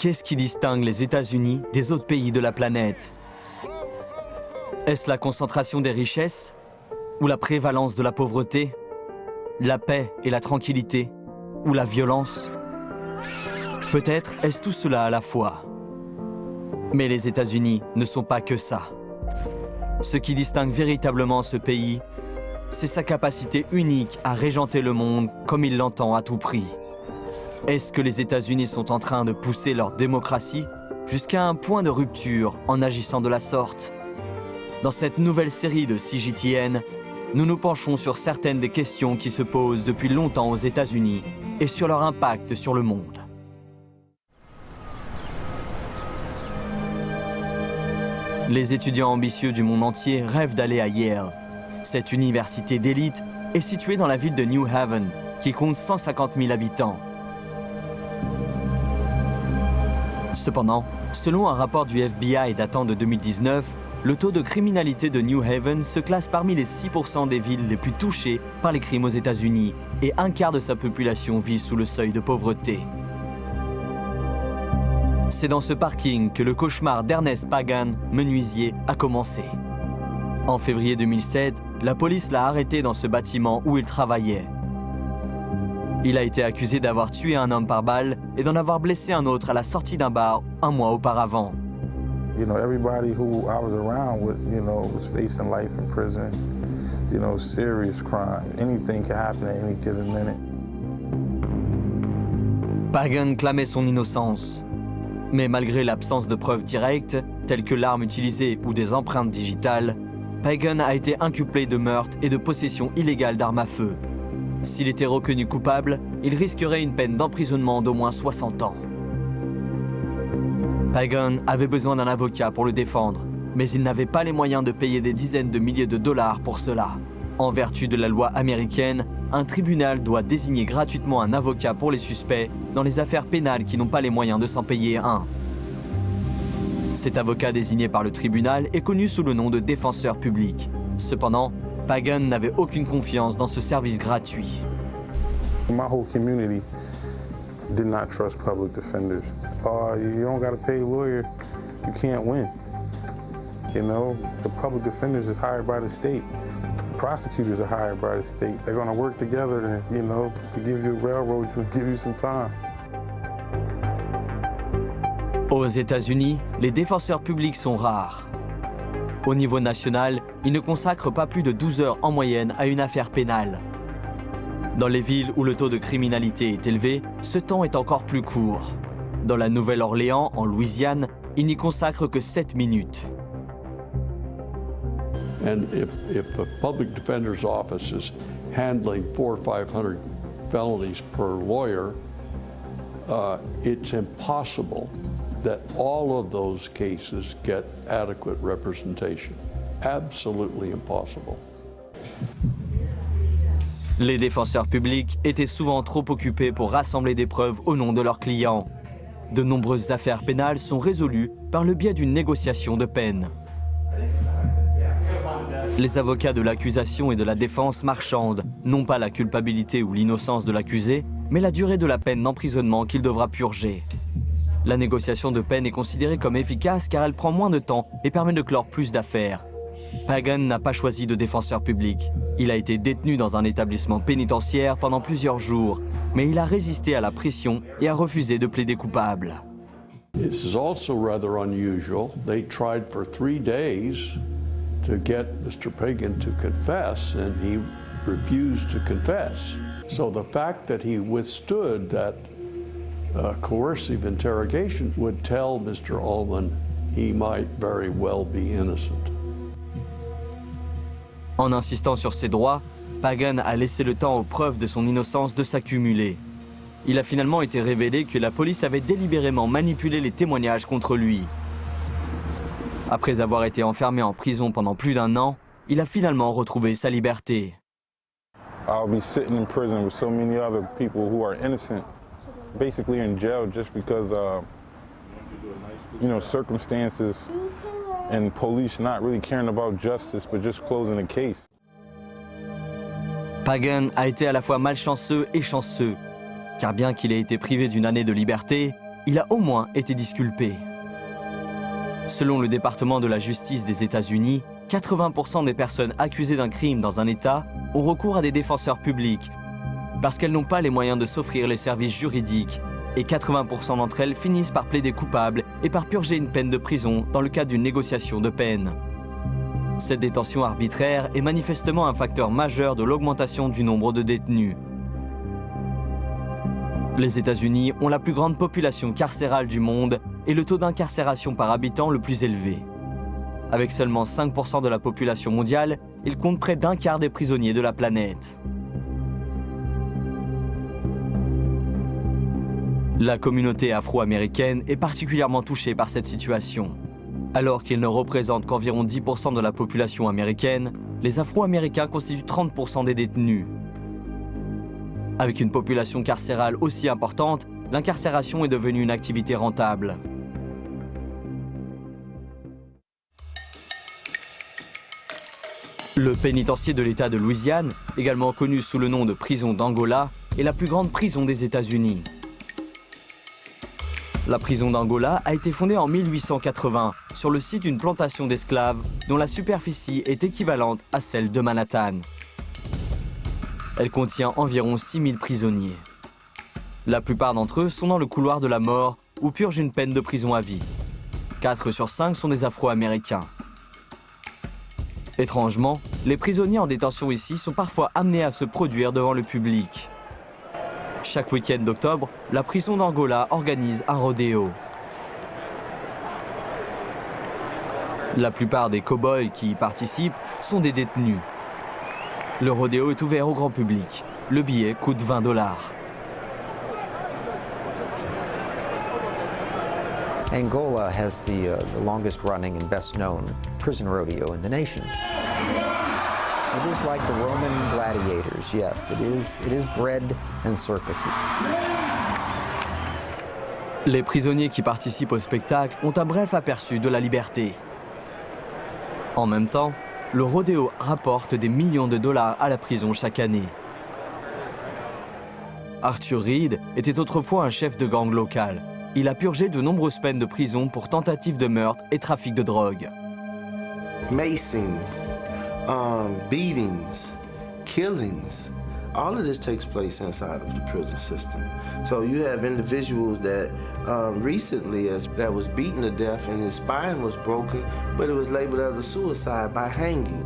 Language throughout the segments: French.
Qu'est-ce qui distingue les États-Unis des autres pays de la planète? Est-ce la concentration des richesses ou la prévalence de la pauvreté? La paix et la tranquillité ou la violence? Peut-être est-ce tout cela à la fois. Mais les États-Unis ne sont pas que ça. Ce qui distingue véritablement ce pays, c'est sa capacité unique à régenter le monde comme il l'entend à tout prix. Est-ce que les États-Unis sont en train de pousser leur démocratie jusqu'à un point de rupture en agissant de la sorte? Dans cette nouvelle série de CGTN, nous nous penchons sur certaines des questions qui se posent depuis longtemps aux États-Unis et sur leur impact sur le monde. Les étudiants ambitieux du monde entier rêvent d'aller à Yale. Cette université d'élite est située dans la ville de New Haven, qui compte 150 000 habitants. Cependant, selon un rapport du FBI datant de 2019, le taux de criminalité de New Haven se classe parmi les 6% des villes les plus touchées par les crimes aux États-Unis et un quart de sa population vit sous le seuil de pauvreté. C'est dans ce parking que le cauchemar d'Ernest Pagan, menuisier, a commencé. En février 2007, la police l'a arrêté dans ce bâtiment où il travaillait. Il a été accusé d'avoir tué un homme par balle et d'en avoir blessé un autre à la sortie d'un bar un mois auparavant. You know, everybody who I was around with, was facing life in prison, serious crime. Anything can happen at any given minute. Pagan clamait son innocence. Mais malgré l'absence de preuves directes, telles que l'arme utilisée ou des empreintes digitales, Pagan a été inculpé de meurtre et de possession illégale d'armes à feu. S'il était reconnu coupable, il risquerait une peine d'emprisonnement d'au moins 60 ans. Pagan avait besoin d'un avocat pour le défendre, mais il n'avait pas les moyens de payer des dizaines de milliers de dollars pour cela. En vertu de la loi américaine, un tribunal doit désigner gratuitement un avocat pour les suspects dans les affaires pénales qui n'ont pas les moyens de s'en payer un. Cet avocat désigné par le tribunal est connu sous le nom de défenseur public. Cependant, Pagan n'avait aucune confiance dans ce service gratuit. My whole community did not trust public defenders. You don't got to pay a lawyer, you can't win. The public defenders is hired by the state. The prosecutors are hired by the state. They're going to work together to give you a railroad, to give you some time. Aux États-Unis, les défenseurs publics sont rares. Au niveau national, ils ne consacrent pas plus de 12 heures en moyenne à une affaire pénale. Dans les villes où le taux de criminalité est élevé, ce temps est encore plus court. Dans la Nouvelle-Orléans, en Louisiane, ils n'y consacrent que 7 minutes. And if a public defender's office is handling 400 or 500 felonies per lawyer, it's impossible that all of those cases get adequate representation. Absolutely impossible. Les défenseurs publics étaient souvent trop occupés pour rassembler des preuves au nom de leurs clients. De nombreuses affaires pénales sont résolues par le biais d'une négociation de peine. Les avocats de l'accusation et de la défense marchandent non pas la culpabilité ou l'innocence de l'accusé, mais la durée de la peine d'emprisonnement qu'il devra purger. La négociation de peine est considérée comme efficace car elle prend moins de temps et permet de clore plus d'affaires. Pagan n'a pas choisi de défenseur public. Il a été détenu dans un établissement pénitentiaire pendant plusieurs jours, mais il a résisté à la pression et a refusé de plaider coupable. This is also rather unusual. They tried for 3 days to get Mr. Pagan to confess, and he refused to confess. So the fact that he withstood that coercive interrogation would tell Mr. Ullman he might very well be innocent. En insistant sur ses droits, Pagan a laissé le temps aux preuves de son innocence de s'accumuler. Il a finalement été révélé que la police avait délibérément manipulé les témoignages contre lui. Après avoir été enfermé en prison pendant plus d'1 an, il a finalement retrouvé sa liberté. I'll be sitting in prison with so many other people who are innocent, basically in jail just because, circumstances and police not really caring about justice but just closing the case. Pagan a été à la fois malchanceux et chanceux, car bien qu'il ait été privé d'1 année de liberté, il a au moins été disculpé. Selon le département de la justice des États-Unis, 80% des personnes accusées d'un crime dans un État ont recours à des défenseurs publics parce qu'elles n'ont pas les moyens de s'offrir les services juridiques et 80% d'entre elles finissent par plaider coupables et par purger une peine de prison dans le cadre d'une négociation de peine. Cette détention arbitraire est manifestement un facteur majeur de l'augmentation du nombre de détenus. Les États-Unis ont la plus grande population carcérale du monde et le taux d'incarcération par habitant le plus élevé. Avec seulement 5% de la population mondiale, ils comptent près d'un quart des prisonniers de la planète. La communauté afro-américaine est particulièrement touchée par cette situation. Alors qu'ils ne représentent qu'environ 10% de la population américaine, les Afro-Américains constituent 30% des détenus. Avec une population carcérale aussi importante, l'incarcération est devenue une activité rentable. Le pénitencier de l'État de Louisiane, également connu sous le nom de prison d'Angola, est la plus grande prison des États-Unis. La prison d'Angola a été fondée en 1880 sur le site d'une plantation d'esclaves dont la superficie est équivalente à celle de Manhattan. Elle contient environ 6000 prisonniers. La plupart d'entre eux sont dans le couloir de la mort ou purgent une peine de prison à vie. 4 sur 5 sont des Afro-Américains. Étrangement, les prisonniers en détention ici sont parfois amenés à se produire devant le public. Chaque week-end d'octobre, la prison d'Angola organise un rodéo. La plupart des cow-boys qui y participent sont des détenus. Le rodéo est ouvert au grand public. Le billet coûte $20. Angola has the longest running and best known prison rodeo in the nation. It is like the Roman gladiators, yes, it is bred and circusy. Les prisonniers qui participent au spectacle ont un bref aperçu de la liberté. En même temps, le rodéo rapporte des millions de dollars à la prison chaque année. Arthur Reed était autrefois un chef de gang local. Il a purgé de nombreuses peines de prison pour tentative de meurtre et trafic de drogue. Macing, beatings, killings, all of this takes place inside of the prison system. So you have individuals that recently that was beaten to death and his spine was broken, but it was labeled as a suicide by hanging.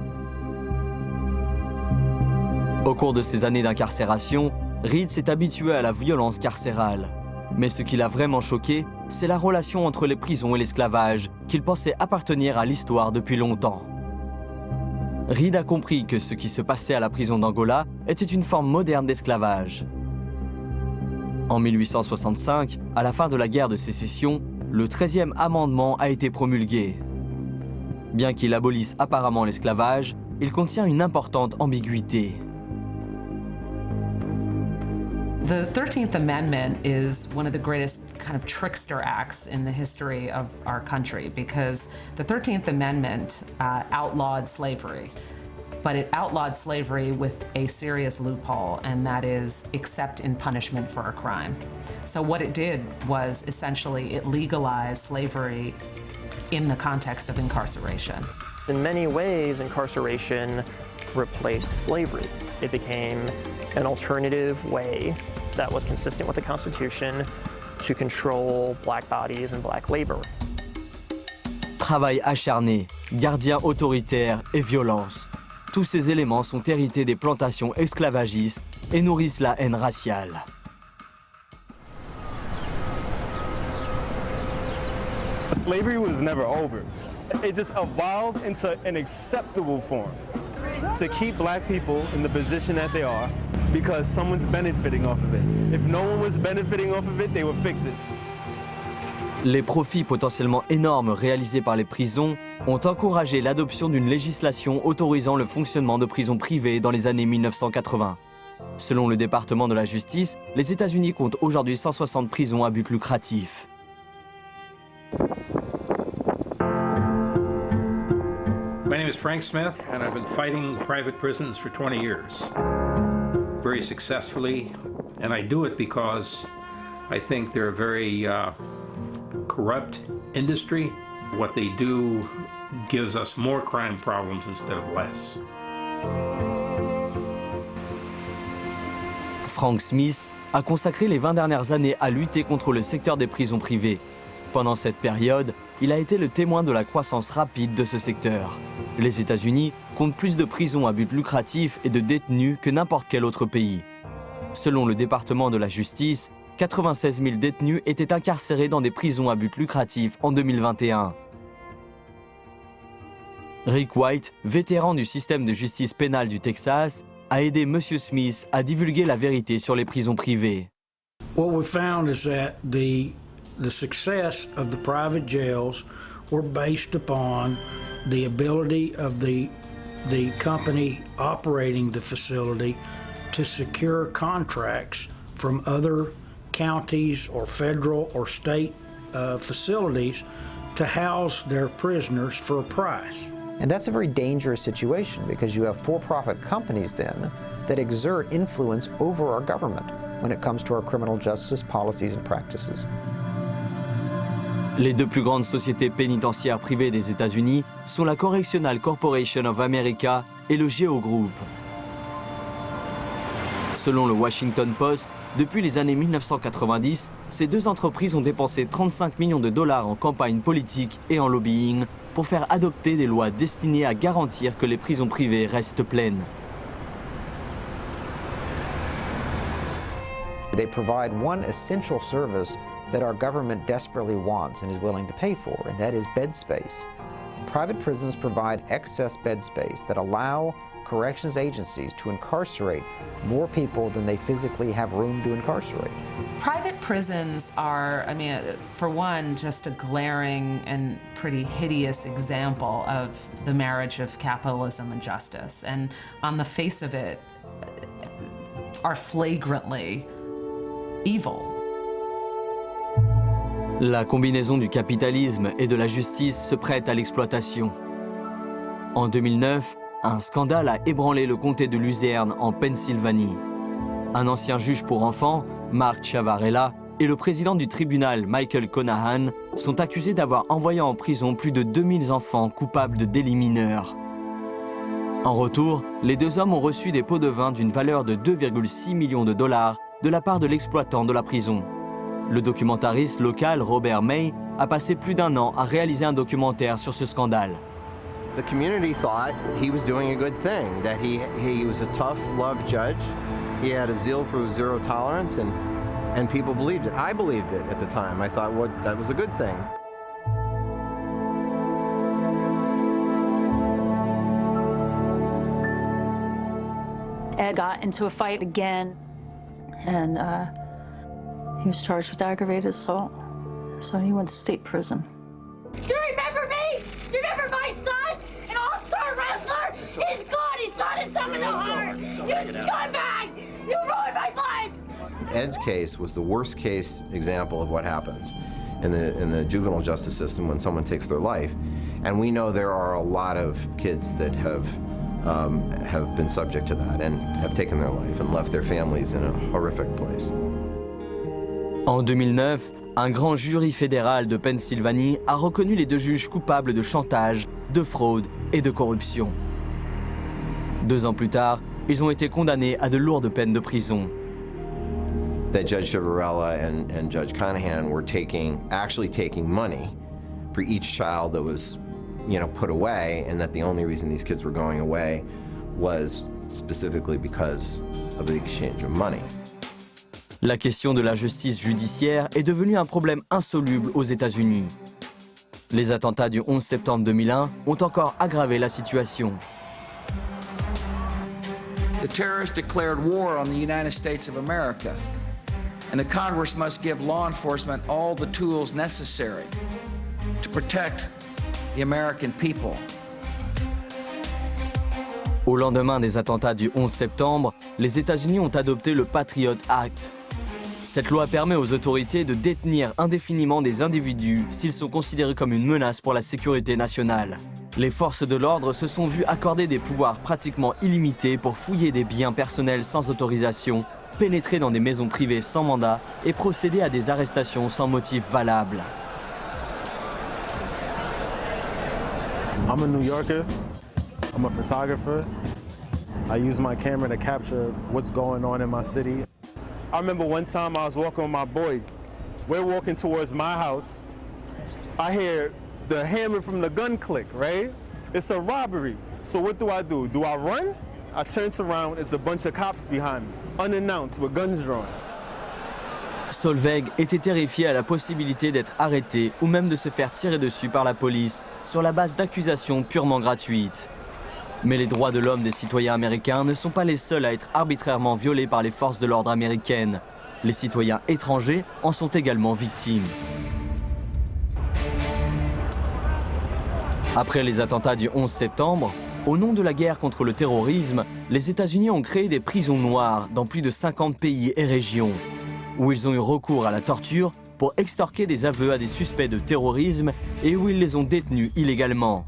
Au cours de ces années d'incarcération, Reed s'est habitué à la violence carcérale. Mais ce qui l'a vraiment choqué, c'est la relation entre les prisons et l'esclavage, qu'il pensait appartenir à l'histoire depuis longtemps. Reed a compris que ce qui se passait à la prison d'Angola était une forme moderne d'esclavage. En 1865, à la fin de la guerre de sécession, le 13e amendement a été promulgué. Bien qu'il abolisse apparemment l'esclavage, il contient une importante ambiguïté. The 13th Amendment is one of the greatest kind of trickster acts in the history of our country because the 13th Amendment outlawed slavery, but it outlawed slavery with a serious loophole, and that is except in punishment for a crime. So what it did was essentially it legalized slavery in the context of incarceration. In many ways, incarceration replaced slavery. It became an alternative way that was consistent with the Constitution to control black bodies and black labor. Travail acharné, gardiens autoritaires et violence. Tous ces éléments sont hérités des plantations esclavagistes et nourrissent la haine raciale. Slavery was never over. It just evolved into an acceptable form to keep black people in the position that they are because someone's benefiting off of it. If no one was benefiting off of it, they would fix it. Les profits potentiellement énormes réalisés par les prisons ont encouragé l'adoption d'une législation autorisant le fonctionnement de prisons privées dans les années 1980. Selon le département de la justice, les États-Unis comptent aujourd'hui 160 prisons à but lucratif. My name is Frank Smith, and I've been fighting private prisons for 20 years, very successfully, and I do it because I think they're very corrupt industry. What they do gives us more crime problems instead of less. Frank Smith a consacré les 20 dernières années à lutter contre le secteur des prisons privées. Pendant cette période, il a été le témoin de la croissance rapide de ce secteur. Les États-Unis comptent plus de prisons à but lucratif et de détenus que n'importe quel autre pays. Selon le département de la justice, 96 000 détenus étaient incarcérés dans des prisons à but lucratif en 2021. Rick White, vétéran du système de justice pénale du Texas, a aidé M. Smith à divulguer la vérité sur les prisons privées. What we found is that the success of the private jails were based upon the ability of the company operating the facility to secure contracts from other counties or federal or state facilities to house their prisoners for a price. And that's a very dangerous situation because you have for-profit companies then that exert influence over our government when it comes to our criminal justice policies and practices. Les deux plus grandes sociétés pénitentiaires privées des États-Unis sont la Correctional Corporation of America et le Geo Group. Selon le Washington Post, depuis les années 1990, ces deux entreprises ont dépensé 35 millions de dollars en campagne politique et en lobbying pour faire adopter des lois destinées à garantir que les prisons privées restent pleines. They provide one essential service that our government desperately wants and is willing to pay for, and that is bed space. Private prisons provide excess bed space that allow corrections agencies to incarcerate more people than they physically have room to incarcerate. Private prisons are, I mean, for one, just a glaring and pretty hideous example of the marriage of capitalism and justice, and on the face of it, are flagrantly evil. La combinaison du capitalisme et de la justice se prête à l'exploitation. En 2009, un scandale a ébranlé le comté de Luzerne en Pennsylvanie. Un ancien juge pour enfants, Mark Chavarella, et le président du tribunal, Michael Conahan, sont accusés d'avoir envoyé en prison plus de 2000 enfants coupables de délits mineurs. En retour, les deux hommes ont reçu des pots de vin d'une valeur de 2,6 millions de dollars de la part de l'exploitant de la prison. Le documentariste local Robert May a passé plus d'un an à réaliser un documentaire sur ce scandale. The community thought he was doing a good thing, that he was a tough love judge. He had a zeal for zero tolerance, and people believed it. I believed it at the time. I thought, well, that was a good thing. Ed got into a fight again, and he was charged with aggravated assault, so he went to state prison. Do you remember me? Do you remember my son? An all-star wrestler? He's gone. He shot himself in the heart. You scumbag! You ruined my life! Ed's case was the worst case example of what happens in the juvenile justice system when someone takes their life. And we know there are a lot of kids that have been subject to that and have taken their life and left their families in a horrific place. En 2009, un grand jury fédéral de Pennsylvanie a reconnu les deux juges coupables de chantage, de fraude et de corruption. 2 ans plus tard, ils ont été condamnés à de lourdes peines de prison. That Judge Chavarella and Judge Conahan were actually taking money for each child that was, put away, and that the only reason these kids were going away was specifically because of the exchange of money. La question de la justice judiciaire est devenue un problème insoluble aux États-Unis. Les attentats du 11 septembre 2001 ont encore aggravé la situation. The terrorists declared war on the United States of America, and the Congress must give law enforcement all the tools necessary to protect the American people. Au lendemain des attentats du 11 septembre, les États-Unis ont adopté le Patriot Act. Cette loi permet aux autorités de détenir indéfiniment des individus s'ils sont considérés comme une menace pour la sécurité nationale. Les forces de l'ordre se sont vues accorder des pouvoirs pratiquement illimités pour fouiller des biens personnels sans autorisation, pénétrer dans des maisons privées sans mandat et procéder à des arrestations sans motif valable. I'm a New Yorker. I'm a photographer. I use my camera to capture what's going on in my city. I remember one time I was walking with my boy. We're walking towards my house. I hear the hammer from the gun click, right? It's a robbery. So what do? Do I run? I turn around, it's a bunch of cops behind me, unannounced, with guns drawn. Solveig était terrifié à la possibilité d'être arrêté ou même de se faire tirer dessus par la police sur la base d'accusations purement gratuites. Mais les droits de l'homme des citoyens américains ne sont pas les seuls à être arbitrairement violés par les forces de l'ordre américaines. Les citoyens étrangers en sont également victimes. Après les attentats du 11 septembre, au nom de la guerre contre le terrorisme, les États-Unis ont créé des prisons noires dans plus de 50 pays et régions, où ils ont eu recours à la torture pour extorquer des aveux à des suspects de terrorisme et où ils les ont détenus illégalement.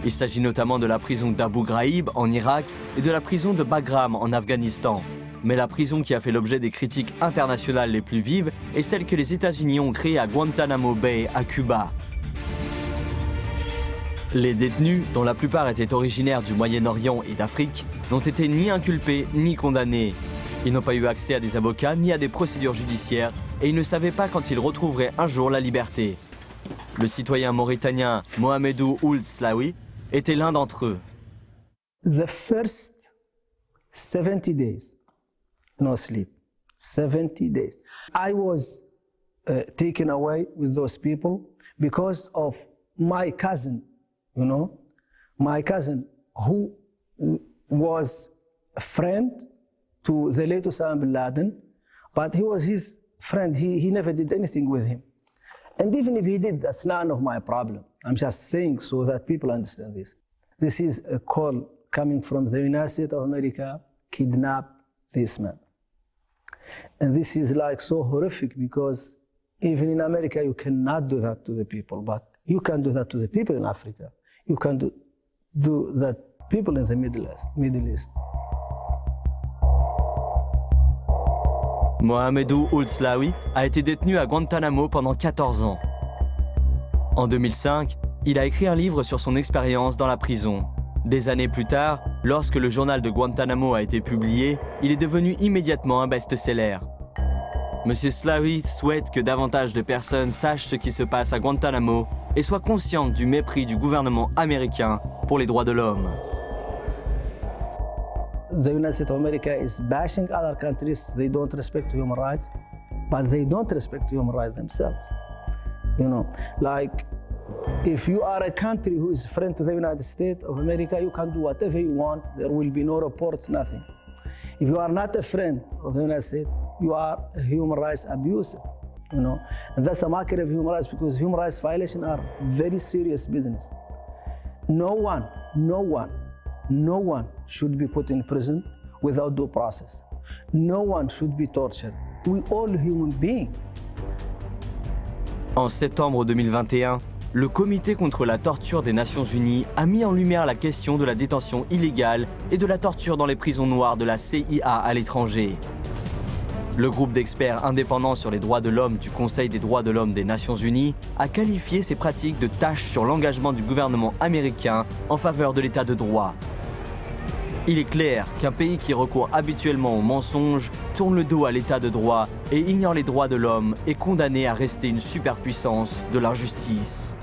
Il s'agit notamment de la prison d'Abu Ghraib en Irak et de la prison de Bagram en Afghanistan. Mais la prison qui a fait l'objet des critiques internationales les plus vives est celle que les États-Unis ont créée à Guantanamo Bay, à Cuba. Les détenus, dont la plupart étaient originaires du Moyen-Orient et d'Afrique, n'ont été ni inculpés ni condamnés. Ils n'ont pas eu accès à des avocats ni à des procédures judiciaires et ils ne savaient pas quand ils retrouveraient un jour la liberté. Le citoyen mauritanien Mohamedou Ould Slaoui était l'un d'entre eux. The first 70 days, no sleep. 70 days. I was taken away with those people because of my cousin, you know, my cousin who was a friend to the late Osama bin Laden, but he was his friend. He never did anything with him. And even if he did, that's none of my problem. I'm just saying so that people understand this. This is a call coming from the United States of America, kidnap this man. And this is like so horrific because even in America you cannot do that to the people, but you can do that to the people in Africa. You can do that people in the Middle East. Mohamedou Ould Slaoui a été détenu à Guantanamo pendant 14 ans. En 2005, il a écrit un livre sur son expérience dans la prison. Des années plus tard, lorsque le journal de Guantanamo a été publié, il est devenu immédiatement un best-seller. Monsieur Slaoui souhaite que davantage de personnes sachent ce qui se passe à Guantanamo et soient conscientes du mépris du gouvernement américain pour les droits de l'homme. The United States of America is bashing other countries. They don't respect human rights, but they don't respect human rights themselves. You know, like if you are a country who is friend to the United States of America, you can do whatever you want. There will be no reports, nothing. If you are not a friend of the United States, you are a human rights abuser. You know, and that's a mockery of human rights because human rights violations are very serious business. No one should be put in prison without due process. No one should be tortured. We all human beings. En septembre 2021, le Comité contre la torture des Nations Unies a mis en lumière la question de la détention illégale et de la torture dans les prisons noires de la CIA à l'étranger. Le groupe d'experts indépendants sur les droits de l'homme du Conseil des droits de l'homme des Nations Unies a qualifié ces pratiques de tâches sur l'engagement du gouvernement américain en faveur de l'état de droit. Il est clair qu'un pays qui recourt habituellement au mensonge, tourne le dos à l'état de droit et ignore les droits de l'homme est condamné à rester une superpuissance de l'injustice.